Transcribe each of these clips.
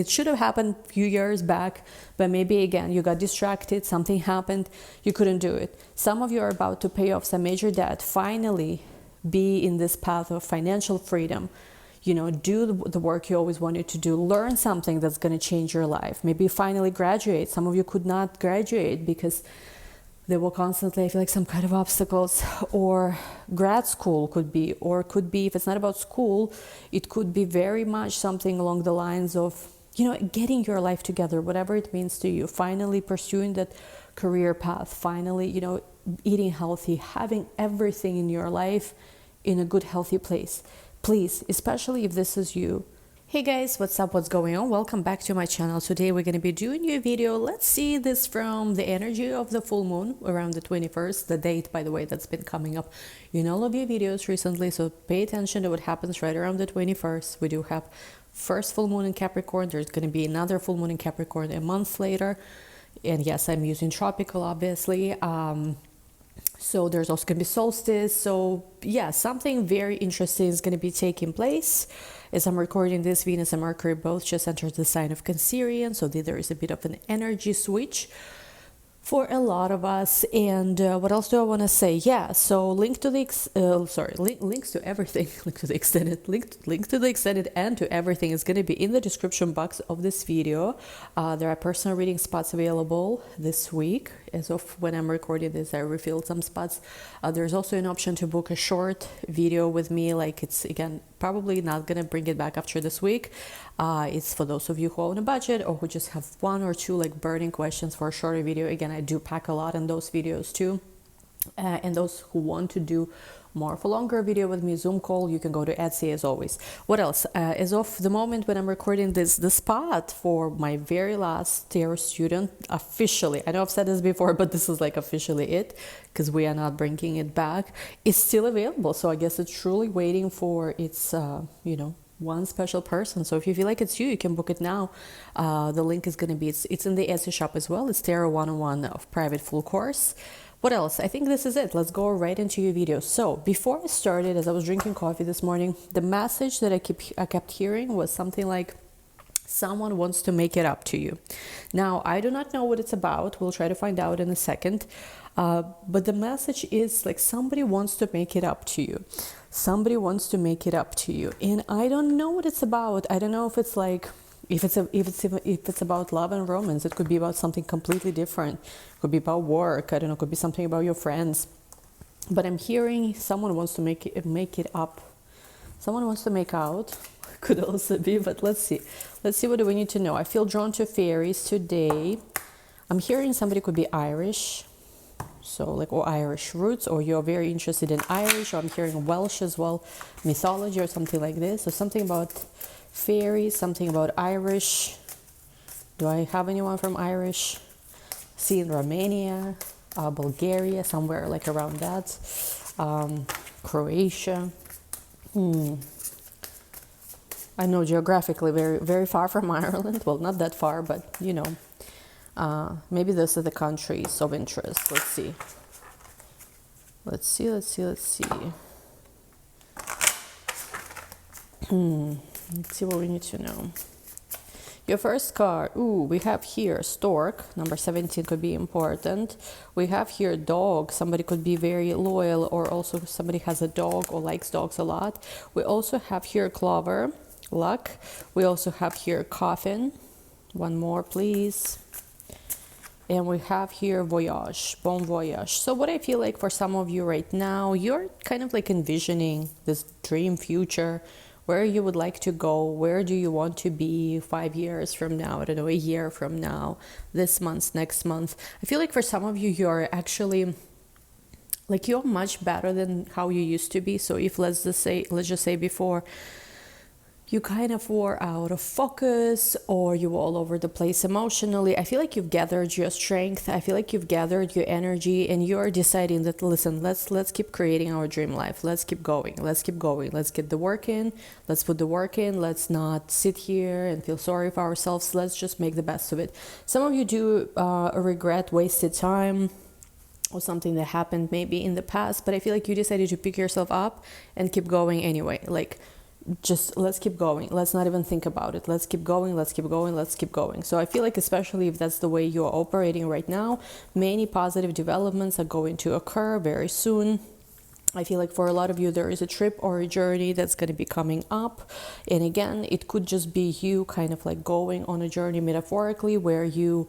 It should have happened a few years back, but maybe again, you got distracted, something happened, you couldn't do it. Some of you are about to pay off some major debt, finally be in this path of financial freedom. You know, do the work you always wanted to do, learn something that's going to change your life. Maybe finally graduate. Some of you could not graduate because there will constantly, I feel like, some kind of obstacles, or grad school could be, or could be, if it's not about school, it could be very much something along the lines of, you know, getting your life together, whatever it means to you, finally pursuing that career path, finally, you know, eating healthy, having everything in your life in a good, healthy place. Please, especially if this is you. Hey guys, what's up? What's going on? Welcome back to my channel. Today we're going to be doing a video. Let's see this from the energy of the full moon around the 21st, the date, by the way, that's been coming up in all of your videos recently. So pay attention to what happens right around the 21st. We do have first full moon in Capricorn. There's going to be another full moon in Capricorn a month later. And yes, I'm using tropical, obviously. So there's also going to be solstice. So yeah, something very interesting is going to be taking place. As I'm recording this, Venus and Mercury both just entered the sign of Cancerian. So there is a bit of an energy switch for a lot of us. And what else do I want to say? Yeah, so link to the links to everything, link to the extended and to everything is going to be in the description box of this video. There are personal reading spots available this week. As of when I'm recording this, I refilled some spots. There's also an option to book a short video with me. Like, it's, again, probably not going to bring it back after this week. It's for those of you who own a budget or who just have one or two like burning questions for a shorter video. Again, I do pack a lot in those videos too. And those who want to do more of a longer video with me, Zoom call, you can go to Etsy as always. What else? As of the moment when I'm recording this, the spot for my very last tarot student, officially, I know I've said this before, but this is like officially it, because we are not bringing it back, is still available. So I guess it's truly waiting for its, you know, one special person. So if you feel like it's you can book it now. The link is going to be, it's in the Etsy shop as well. It's Tarot 101 of private full course. What else? I think this is it. Let's go right into your video. So before I started, as I was drinking coffee this morning, the message that I kept hearing was something like, someone wants to make it up to you. Now, I do not know what it's about. We'll try to find out in a second. But the message is like, somebody wants to make it up to you. Somebody wants to make it up to you. And I don't know what it's about. I don't know if it's like, if it's about love and romance. It could be about something completely different. It could be about work. I don't know. It could be something about your friends. But I'm hearing someone wants to make it up. Someone wants to make out. Could also be, but let's see. Let's see, what do we need to know? I feel drawn to fairies today. I'm hearing somebody could be Irish. So like, or Irish roots, or you're very interested in Irish, or I'm hearing Welsh as well, mythology or something like this. So something about fairies, something about Irish. Do I have anyone from Irish? See, in Romania, Bulgaria, somewhere like around that. Croatia. I know geographically very, very far from Ireland. Well, not that far, but you know, maybe those are the countries of interest. Let's see. Let's see. Let's see what we need to know. Your first card, we have here stork, number 17 could be important. We have here dog, somebody could be very loyal, or also somebody has a dog or likes dogs a lot. We also have here clover, luck. We also have here coffin. One more, please. And we have here voyage, bon voyage. So what I feel like for some of you right now, you're kind of like envisioning this dream future, where you would like to go, where do you want to be 5 years from now, I don't know, a year from now, this month, next month. I feel like for some of you, you're actually, like, you're much better than how you used to be. So if let's just say before, you kind of were out of focus, or you were all over the place emotionally, I feel like you've gathered your strength. I feel like you've gathered your energy, and you're deciding that, listen, let's keep creating our dream life. Let's keep going. Let's keep going. Let's get the work in. Let's put the work in. Let's not sit here and feel sorry for ourselves. Let's just make the best of it. Some of you do regret wasted time, or something that happened maybe in the past, but I feel like you decided to pick yourself up and keep going anyway. Like, just let's keep going. Let's not even think about it. Let's keep going. Let's keep going. Let's keep going. So I feel like, especially if that's the way you're operating right now, many positive developments are going to occur very soon. I feel like for a lot of you, there is a trip or a journey that's going to be coming up. And again, it could just be you kind of like going on a journey metaphorically, where you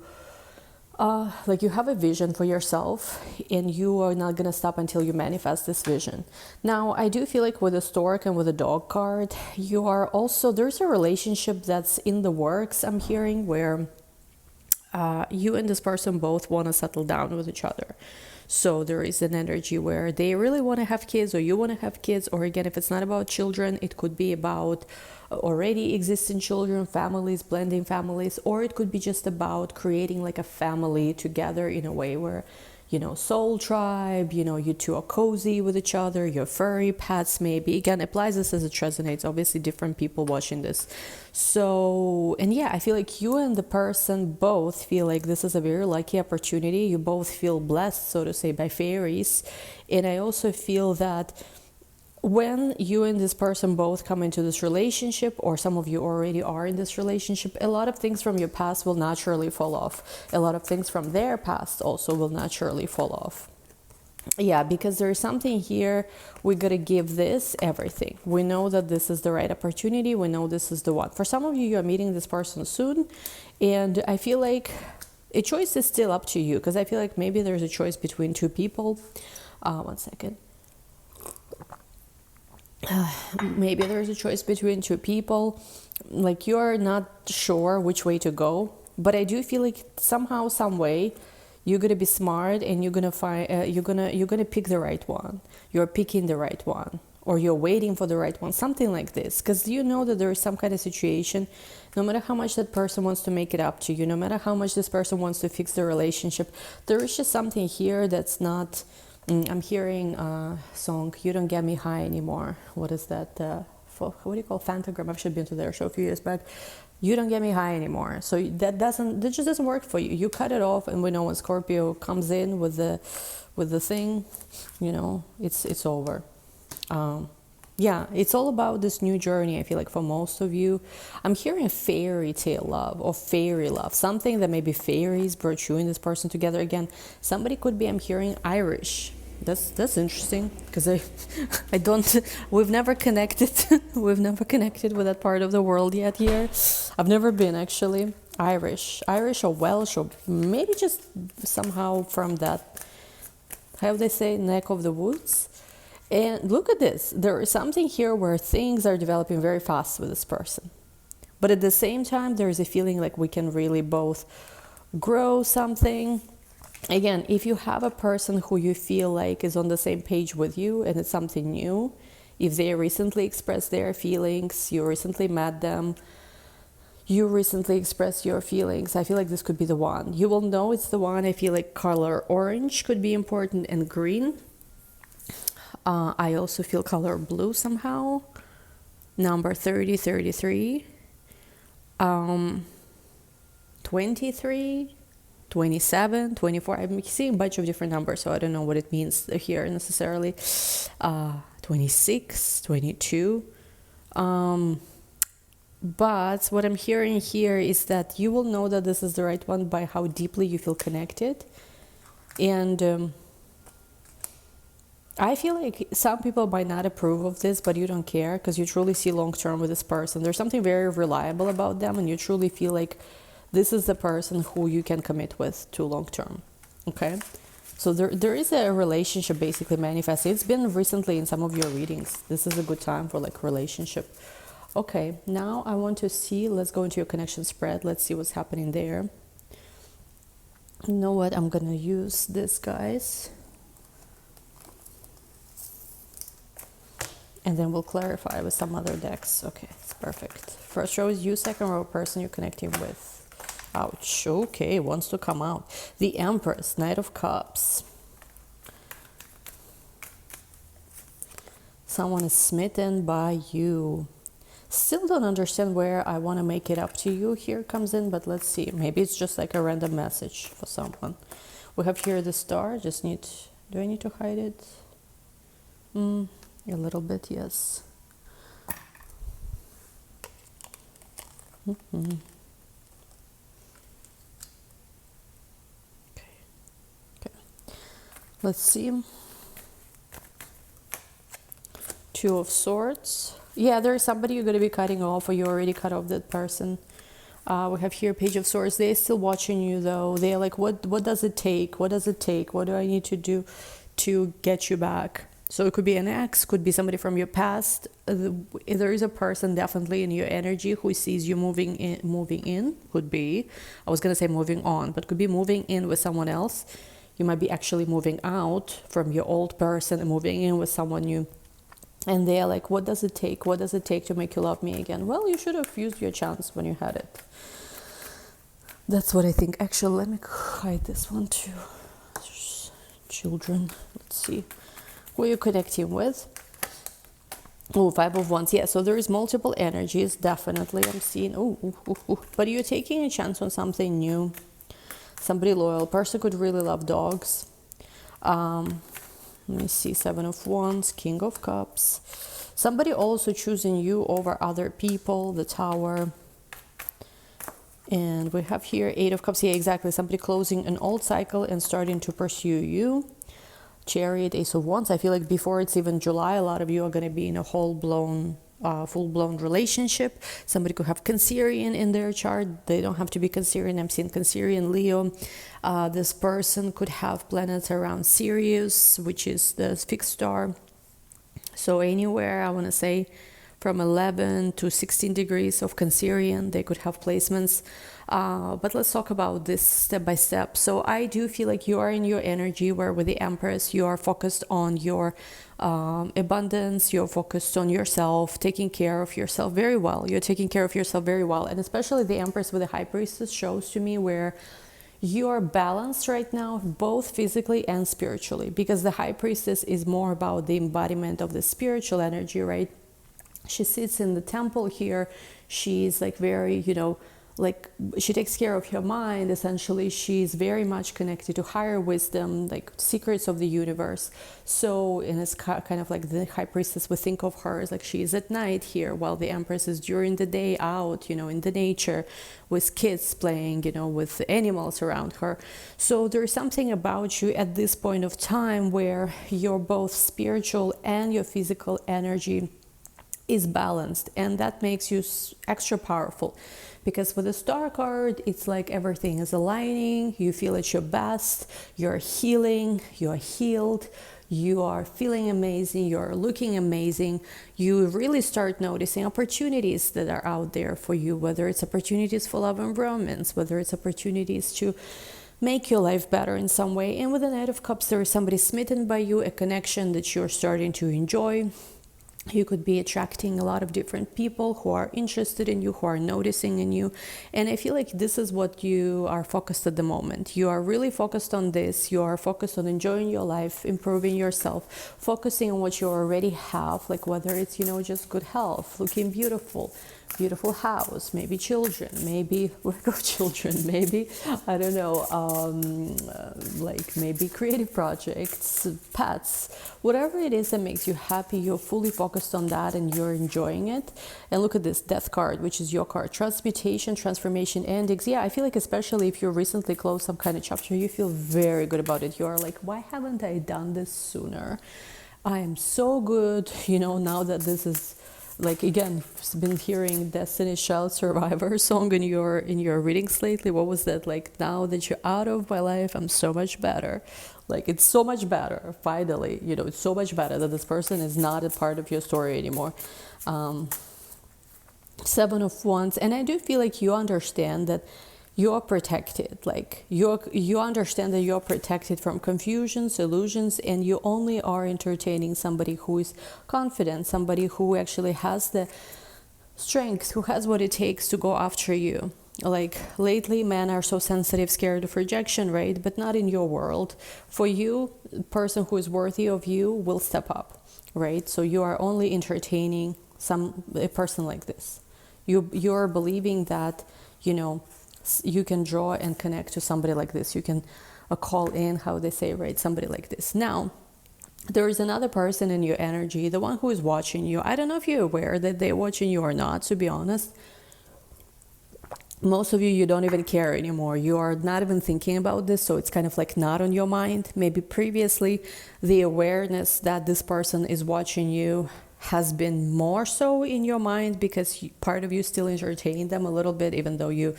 like you have a vision for yourself and you are not going to stop until you manifest this vision. Now, I do feel like with the stork and with the dog card, you are also, there's a relationship that's in the works, I'm hearing, where you and this person both want to settle down with each other. So there is an energy where they really want to have kids, or you want to have kids, or again, if it's not about children, it could be about already existing children, families, blending families, or it could be just about creating like a family together in a way where, you know, soul tribe, you know, you two are cozy with each other, your furry pets maybe. Again, applies this as it resonates, obviously different people watching this. So, and yeah, I feel like you and the person both feel like this is a very lucky opportunity. You both feel blessed, so to say, by fairies. And I also feel that when you and this person both come into this relationship, or some of you already are in this relationship, a lot of things from your past will naturally fall off. A lot of things from their past also will naturally fall off. Yeah, because there is something here, we gotta give this everything. We know that this is the right opportunity. We know this is the one. For some of you, you're meeting this person soon. And I feel like a choice is still up to you, because I feel like maybe there's a choice between two people. One second. Maybe there's a choice between two people, like you're not sure which way to go, but I do feel like somehow, some way, you're gonna be smart and you're gonna find you're gonna pick the right one. You're picking the right one, or you're waiting for the right one, something like this, because you know that there is some kind of situation. No matter how much that person wants to make it up to you, no matter how much this person wants to fix the relationship, there is just something here that's not. I'm hearing a song, You Don't Get Me High Anymore. What is that? What do you call Phantogram? I've actually been to their show a few years back. You don't get me high anymore. So that just doesn't work for you. You cut it off, and we know when Scorpio comes in with the thing, you know, it's over. Yeah, it's all about this new journey. I feel like for most of you, I'm hearing fairy tale love or fairy love, something that maybe fairies brought you and this person together again. Somebody could be, I'm hearing Irish. That's interesting, because I don't, we've never connected. We've never connected with that part of the world yet here. I've never been, actually. Irish or Welsh, or maybe just somehow from that, how they say, neck of the woods. And look at this. There is something here where things are developing very fast with this person. But at the same time, there is a feeling like we can really both grow something. Again, if you have a person who you feel like is on the same page with you and it's something new, if they recently expressed their feelings, you recently met them, you recently expressed your feelings, I feel like this could be the one. You will know it's the one. I feel like color orange could be important, and green. I also feel color blue somehow. Number 30, 33, 23, 27, 24. I'm seeing a bunch of different numbers, so I don't know what it means here necessarily. 26, 22. But what I'm hearing here is that you will know that this is the right one by how deeply you feel connected. And I feel like some people might not approve of this, but you don't care, because you truly see long term with this person. There's something very reliable about them, and you truly feel like this is the person who you can commit with to long term. Okay? So there is a relationship basically manifested. It's been recently in some of your readings. This is a good time for like relationship. Okay, now I want to see, let's go into your connection spread. Let's see what's happening there. You know what? I'm going to use this, guys. And then we'll clarify with some other decks. Okay, it's perfect. First row is you, second row, person you're connecting with. Ouch. Okay, wants to come out. The Empress, Knight of Cups. Someone is smitten by you. Still don't understand where I want to make it up to you here comes in, but let's see. Maybe it's just like a random message for someone. We have here the star. Just need, do I need to hide it? A little bit, yes. Okay. Okay. Let's see. Two of Swords. Yeah, there's somebody you're going to be cutting off, or you already cut off that person. We have here Page of Swords. They're still watching you, though. They're like, what does it take? What does it take? What do I need to do to get you back? So it could be an ex, could be somebody from your past. There is a person definitely in your energy who sees you moving in. Could be, I was going to say moving on, but could be moving in with someone else. You might be actually moving out from your old person and moving in with someone new. And they're like, what does it take? What does it take to make you love me again? Well, you should have used your chance when you had it. That's what I think. Actually, let me hide this one too. Children. Let's see. Who are you connecting with? Oh, Five of Wands. Yeah, so there is multiple energies. Definitely, I'm seeing. But you're taking a chance on something new. Somebody loyal. Person could really love dogs. Let me see, Seven of Wands, King of Cups. Somebody also choosing you over other people, the Tower. And we have here Eight of Cups. Yeah, exactly. Somebody closing an old cycle and starting to pursue you. Chariot, Ace of Wands. I feel like before it's even July, a lot of you are going to be in a full-blown relationship. Somebody could have Cancerian in their chart. They don't have to be Cancerian. I'm seeing Cancerian, Leo. This person could have planets around Sirius, which is the fixed star. So anywhere, I want to say, from 11 to 16 degrees of Cancerian, they could have placements. But let's talk about this step by step. So I do feel like you are in your energy where with the Empress, you are focused on your abundance, you're focused on yourself, taking care of yourself very well. You're taking care of yourself very well. And especially the Empress with the High Priestess shows to me where you are balanced right now, both physically and spiritually, because the High Priestess is more about the embodiment of the spiritual energy, right? She sits in the temple here. She's like very, like she takes care of her mind. Essentially, she's very much connected to higher wisdom, like secrets of the universe. So, and it's kind of like the High Priestess, we think of her as like she is at night here, while the Empress is during the day out, in the nature with kids playing, with animals around her. So there's something about you at this point of time where you're both spiritual and your physical energy is balanced, and that makes you extra powerful, because with the Star card, it's like everything is aligning. You feel at your best, you're healing, you're healed, you are feeling amazing, you're looking amazing. You really start noticing opportunities that are out there for you, whether it's opportunities for love and romance, whether it's opportunities to make your life better in some way. And with the Knight of Cups, there is somebody smitten by you, a connection that you're starting to enjoy. You could be attracting a lot of different people who are interested in you, who are noticing in you. And I feel like this is what you are focused at the moment. You are really focused on this. You are focused on enjoying your life, improving yourself, focusing on what you already have, like whether it's, just good health, looking beautiful house, maybe children, maybe lack of children, maybe, I don't know, like maybe creative projects, pets, whatever it is that makes you happy, you're fully focused on that and you're enjoying it. And look at this Death card, which is your card. Transmutation, transformation, endings. Yeah, I feel like especially if you recently closed some kind of chapter, you feel very good about it. You're like, why haven't I done this sooner? I am so good, now that this is, like, again, been hearing Destiny's Child Survivor song in your readings lately. What was that? Like, now that you're out of my life, I'm so much better. Like, it's so much better, finally. It's so much better that this person is not a part of your story anymore. Seven of Wands. And I do feel like you understand that you're protected. Like, you understand that you're protected from confusions, illusions, and you only are entertaining somebody who is confident, somebody who actually has the strength, who has what it takes to go after you. Like, lately, men are so sensitive, scared of rejection, right? But not in your world. For you, the person who is worthy of you will step up, right? So you are only entertaining a person like this. You're believing that, you can draw and connect to somebody like this. You can call in, how they say, right? Somebody like this. Now, there is another person in your energy, the one who is watching you. I don't know if you're aware that they're watching you or not, to be honest. most of you, you don't even care anymore. You are not even thinking about this, so it's kind of like not on your mind. Maybe previously the awareness that this person is watching you has been more so in your mind, because part of you still entertain them a little bit, even though you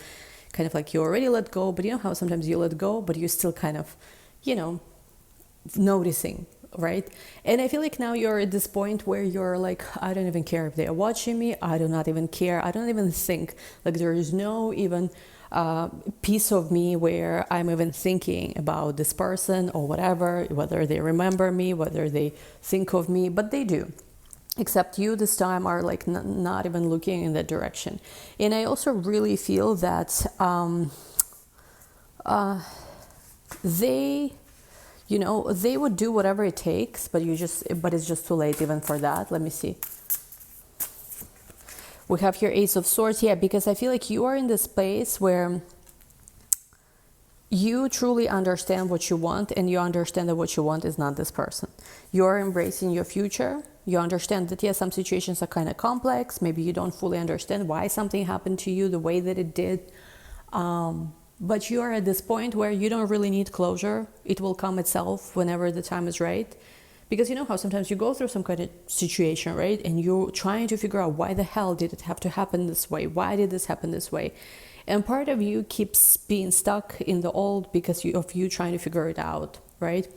kind of like, you already let go. But you know how sometimes you let go, but you still kind of, you know, noticing, right? And I feel like now you're at this point where you're like, I don't even care if they are watching me. I do not even care. I don't even think, like, there is no even piece of me where I'm even thinking about this person or whatever, whether they remember me, whether they think of me, but they do. Except you this time are like not even looking in that direction. And I also really feel that they, you know, they would do whatever it takes, but it's just too late even for that. Let me see. We have here Ace of Swords. Yeah, because I feel like you are in this space where you truly understand what you want, and you understand that what you want is not this person. You're embracing your future. You understand that, yes, some situations are kind of complex. Maybe you don't fully understand why something happened to you the way that it did. But you are at this point where you don't really need closure. It will come itself whenever the time is right. Because you know how sometimes you go through some kind of situation, right? And you're trying to figure out, why the hell did it have to happen this way? Why did this happen this way? And part of you keeps being stuck in the old because of you trying to figure it out, right?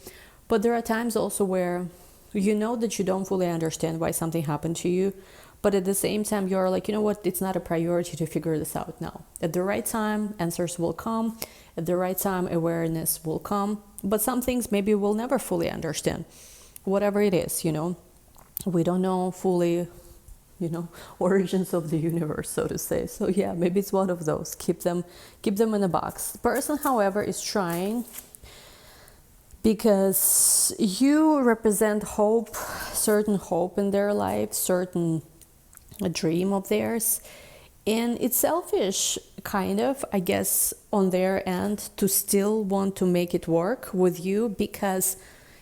But there are times also where you know that you don't fully understand why something happened to you, but at the same time you're like, you know what, it's not a priority to figure this out now. At the right time, answers will come. At the right time, awareness will come. But some things maybe we'll never fully understand. Whatever it is, you know, we don't know fully, you know, origins of the universe, so to say. So yeah, maybe it's one of those. Keep them in a box. The person, however, is trying, because you represent hope, certain hope in their life, certain dream of theirs. And it's selfish, kind of, I guess, on their end, to still want to make it work with you, because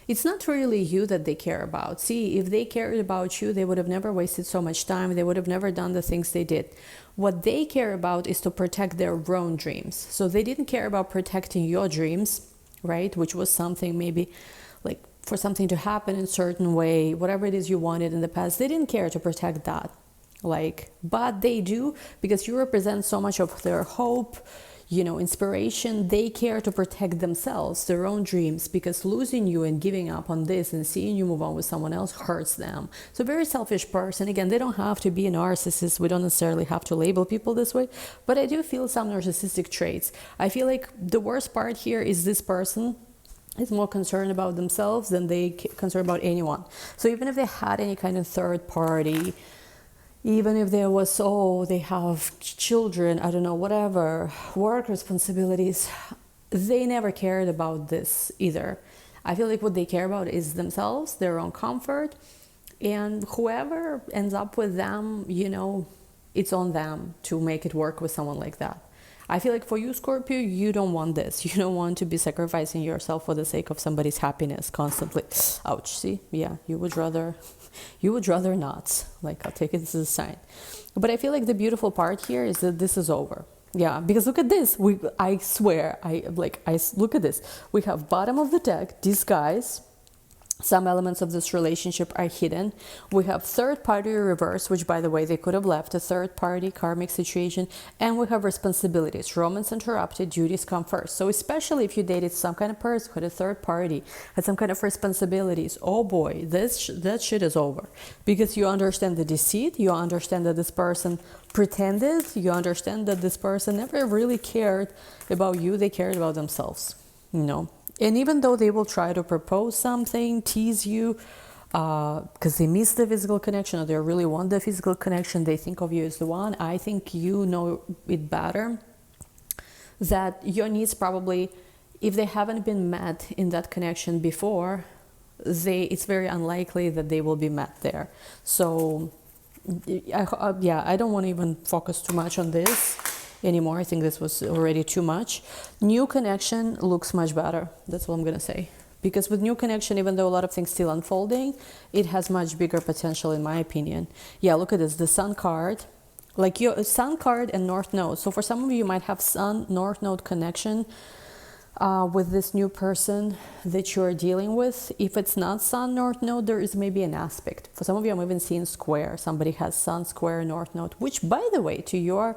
it's not really you that they care about. See, if they cared about you, they would have never wasted so much time. They would have never done the things they did. What they care about is to protect their own dreams. So they didn't care about protecting your dreams, right? Which was something maybe like for something to happen in a certain way, whatever it is you wanted in the past. They didn't care to protect that. But they do, because you represent so much of their hope, you know, inspiration. They care to protect themselves, their own dreams, because losing you and giving up on this and seeing you move on with someone else hurts them. So very selfish person. Again, they don't have to be a narcissist. We don't necessarily have to label people this way, but I do feel some narcissistic traits. I feel like the worst part here is this person is more concerned about themselves than they concerned about anyone. So even if they had any kind of third party, even if there was, they have children, I don't know, whatever, work responsibilities, they never cared about this either. I feel like what they care about is themselves, their own comfort, and whoever ends up with them, you know, it's on them to make it work with someone like that. I feel like for you, Scorpio, you don't want this. You don't want to be sacrificing yourself for the sake of somebody's happiness constantly. Ouch, see? Yeah, you would rather not. Like, I'll take it as a sign. But I feel like the beautiful part here is that this is over. Yeah, because look at this. I swear, look at this. We have bottom of the deck, disguise. Some elements of this relationship are hidden. We have third party reverse, which, by the way, they could have left a third party karmic situation. And we have responsibilities. Romance interrupted, duties come first. So especially if you dated some kind of person who had a third party, had some kind of responsibilities, oh boy, that shit is over. Because you understand the deceit, you understand that this person pretended, you understand that this person never really cared about you, they cared about themselves, you know. And even though they will try to propose something, tease you, because they miss the physical connection, or they really want the physical connection, they think of you as the one. I think you know it better, that your needs probably, if they haven't been met in that connection before, it's very unlikely that they will be met there. So, I don't want to even focus too much on this anymore. I think this was already too much. New connection looks much better. That's what I'm gonna say. Because with new connection, even though a lot of things still unfolding, it has much bigger potential in my opinion. Yeah, look at this, the Sun card. like your Sun card and North Node. So for some of you, you might have Sun North Node connection with this new person that you're dealing with. If it's not Sun North Node, there is maybe an aspect. For some of you, I'm even seeing square. Somebody has Sun square North Node, which, by the way, to your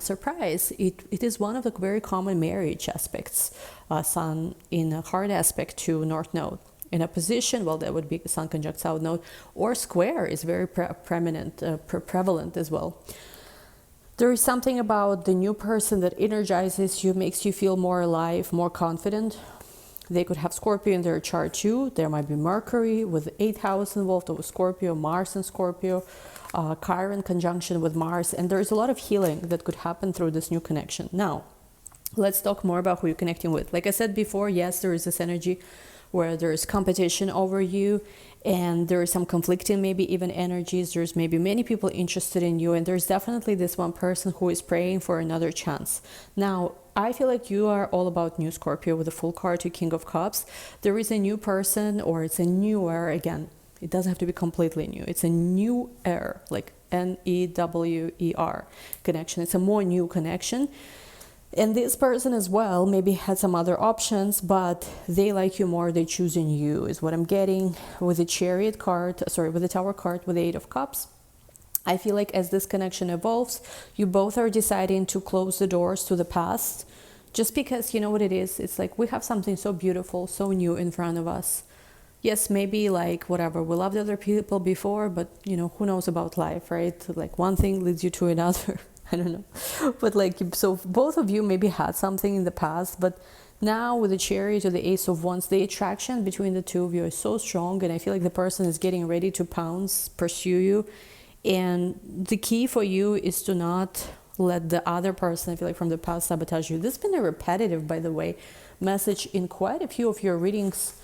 surprise, it is one of the very common marriage aspects. Sun in a hard aspect to North Node. In a position, well, that would be Sun conjunct South Node, or square is very prevalent as well. There is something about the new person that energizes you, makes you feel more alive, more confident. They could have Scorpio in their chart too. There might be Mercury with the 8th house involved, or with Scorpio, Mars and Scorpio, Chiron conjunction with Mars. And there is a lot of healing that could happen through this new connection. Now, let's talk more about who you're connecting with. Like I said before, yes, there is this energy where there is competition over you, and there is some conflicting, maybe even energies. There's maybe many people interested in you, and there's definitely this one person who is praying for another chance. Now, I feel like you are all about new Scorpio with a full card to King of Cups. There is a new person, or it's a newer, again, it doesn't have to be completely new. It's a new air, like N-E-W-E-R connection. It's a more new connection. And this person as well maybe had some other options, but they like you more, they choosing you, is what I'm getting with the Chariot card, with the Tower card, with the 8 of Cups. I feel like as this connection evolves, you both are deciding to close the doors to the past, just because, you know what it is? It's like we have something so beautiful, so new in front of us. Yes, maybe like whatever, we loved other people before, but you know, who knows about life, right? Like one thing leads you to another. I don't know. But like, so both of you maybe had something in the past, but now with the Chariot or the Ace of Wands, the attraction between the two of you is so strong, and I feel like the person is getting ready to pounce, pursue you. And the key for you is to not let the other person, I feel like, from the past sabotage you. This has been a repetitive, by the way, message in quite a few of your readings.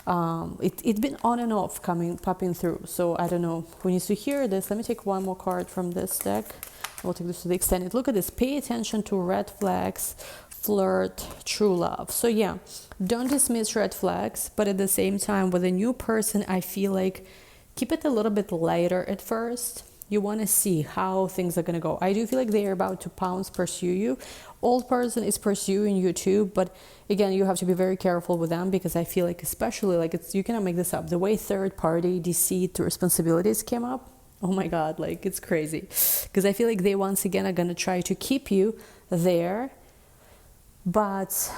It's been on and off popping through. So I don't know who needs to hear this. Let me take one more card from this deck. We'll take this to the extended. Look at this. Pay attention to red flags, flirt, true love. So yeah, don't dismiss red flags, but at the same time, with a new person, I feel like keep it a little bit lighter at first. You want to see how things are going to go. I do feel like they are about to pounce, pursue you. Old person is pursuing you too, but again, you have to be very careful with them, because I feel like, especially like you cannot make this up. The way third party, deceit, responsibilities came up, oh my God, like it's crazy. Because I feel like they once again are going to try to keep you there. But,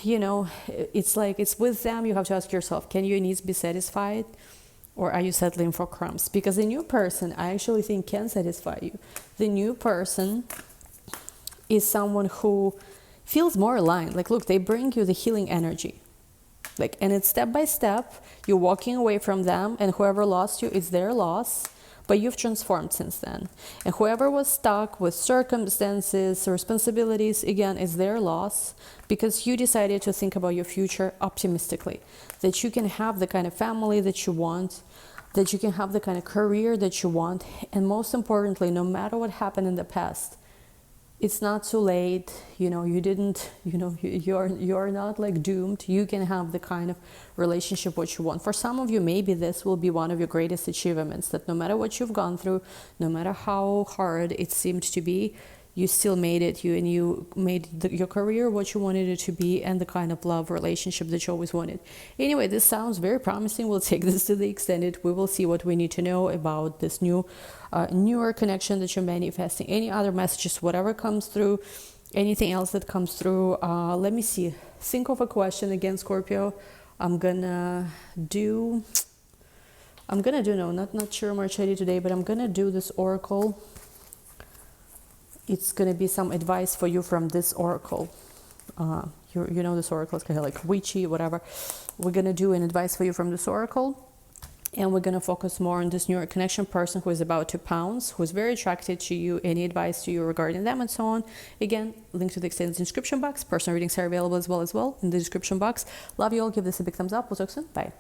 you know, it's like it's with them. You have to ask yourself, can your needs be satisfied? Or are you settling for crumbs? Because the new person, I actually think, can satisfy you. The new person is someone who feels more aligned. Like, look, they bring you the healing energy. Like, and it's step by step, you're walking away from them, and whoever lost you, it's their loss, but you've transformed since then. And whoever was stuck with circumstances, responsibilities, again, it's their loss, because you decided to think about your future optimistically, that you can have the kind of family that you want, that you can have the kind of career that you want, and most importantly, no matter what happened in the past, it's not too late. You know, you didn't, you know, you're not like doomed. You can have the kind of relationship what you want. For some of you, maybe this will be one of your greatest achievements, that no matter what you've gone through, no matter how hard it seemed to be, you still made it. You made your career what you wanted it to be, and the kind of love relationship that you always wanted. Anyway, this sounds very promising. We'll take this to the extended. We will see what we need to know about this newer connection that you're manifesting. Any other messages, whatever comes through, anything else that comes through. Let me see. Think of a question again, Scorpio. I'm gonna do, no, not sure much ready today, but I'm gonna do this oracle. It's going to be some advice for you from this oracle. You know this oracle is kind of like witchy, whatever. We're going to do an advice for you from this oracle. And we're going to focus more on this newer connection person who is about to pounce, who is very attracted to you, any advice to you regarding them and so on. Again, link to the extended description box. Personal readings are available as well in the description box. Love you all. Give this a big thumbs up. We'll talk soon. Bye.